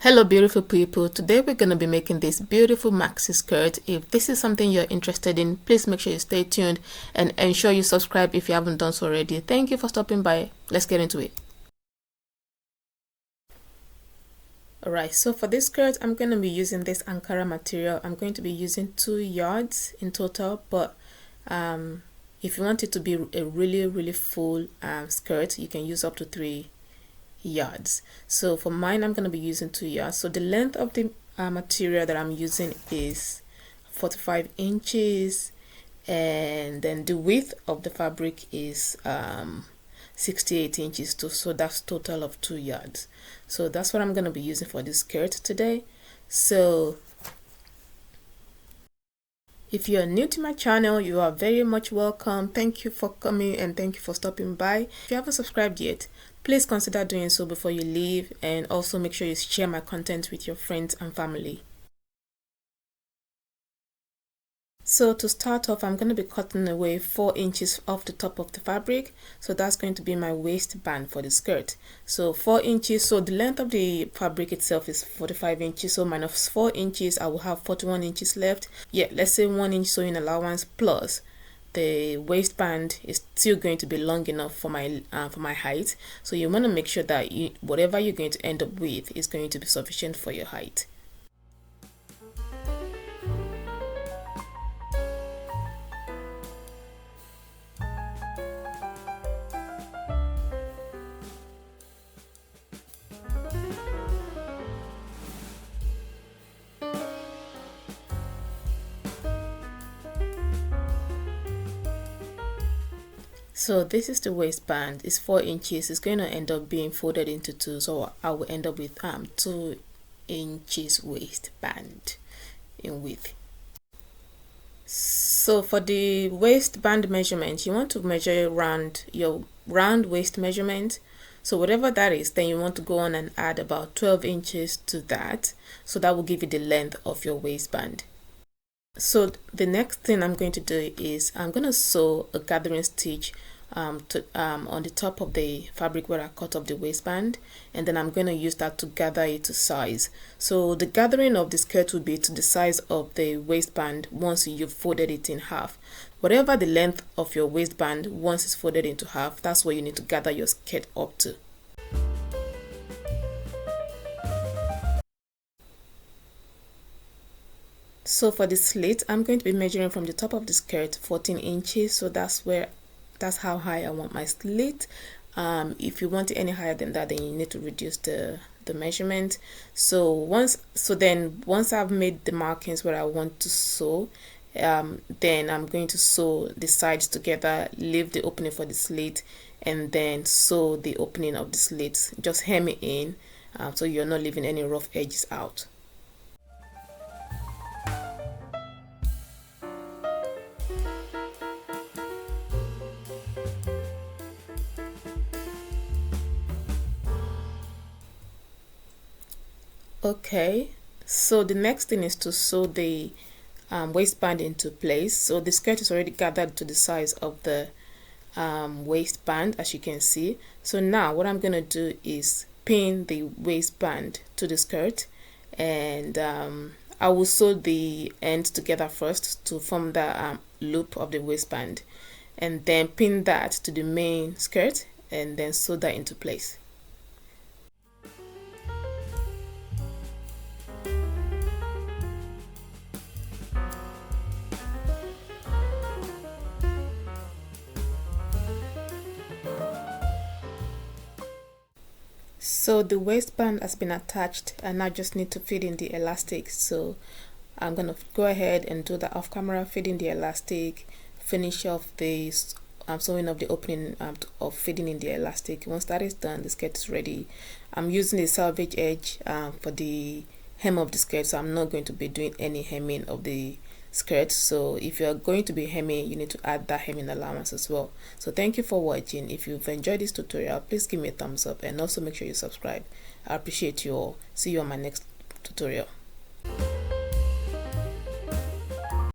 Hello beautiful people, today we're going to be making this beautiful maxi skirt. If this is something you're interested in, please make sure you stay tuned and ensure you subscribe if you haven't done so already. Thank you for stopping by. Let's get into it. Alright, so for this skirt I'm going to be using this Ankara material. I'm going to be using 2 yards in total, but if you want it to be a really full skirt, you can use up to 3 yards. So for mine I'm going to be using 2 yards. So the length of the material that I'm using is 45 inches, and then the width of the fabric is 68 inches too, so that's total of 2 yards. So that's what I'm going to be using for this skirt today. So if you're new to my channel, you are very much welcome. Thank you for coming and thank you for stopping by. If you haven't subscribed yet, please consider doing so before you leave, and also make sure you share my content with your friends and family. So to start off, I'm going to be cutting away 4 inches off the top of the fabric. So that's going to be my waistband for the skirt. So 4 inches, so the length of the fabric itself is 45 inches. So minus 4 inches, I will have 41 inches left. Yeah, let's say 1 inch sewing allowance plus the waistband is still going to be long enough for my height. So you want to make sure that whatever you're going to end up with is going to be sufficient for your height. So this is the waistband. It's 4 inches. It's going to end up being folded into 2, so I will end up with 2 inches waistband in width. So for the waistband measurement, you want to measure your round waist measurement. So whatever that is, then you want to go on and add about 12 inches to that. So that will give you the length of your waistband. So the next thing I'm going to do is I'm going to sew a gathering stitch on the top of the fabric where I cut off the waistband, and then I'm going to use that to gather it to size. So the gathering of the skirt will be to the size of the waistband once you've folded it in half. Whatever the length of your waistband once it's folded into half, that's what you need to gather your skirt up to. So for the slit, I'm going to be measuring from the top of the skirt 14 inches. So that's how high I want my slit. If you want it any higher than that, then you need to reduce the measurement. So once I've made the markings where I want to sew, then I'm going to sew the sides together, leave the opening for the slit, and then sew the opening of the slit. Just hem it in, so you're not leaving any rough edges out. Okay, so the next thing is to sew the waistband into place. So the skirt is already gathered to the size of the waistband, as you can see. So now what I'm going to do is pin the waistband to the skirt, and I will sew the ends together first to form the loop of the waistband, and then pin that to the main skirt and then sew that into place. So the waistband has been attached, and I just need to feed in the elastic. So I'm gonna go ahead and do that off camera, feed in the elastic, finish off the sewing of the opening of feeding in the elastic. Once that is done, the skirt is ready. I'm using the selvage edge for the hem of the skirt, so I'm not going to be doing any hemming of the skirt. So if you're going to be hemming, you need to add that hemming allowance as well. So thank you for watching. If you've enjoyed this tutorial, please give me a thumbs up and also make sure you subscribe. I appreciate you all. See you on my next tutorial.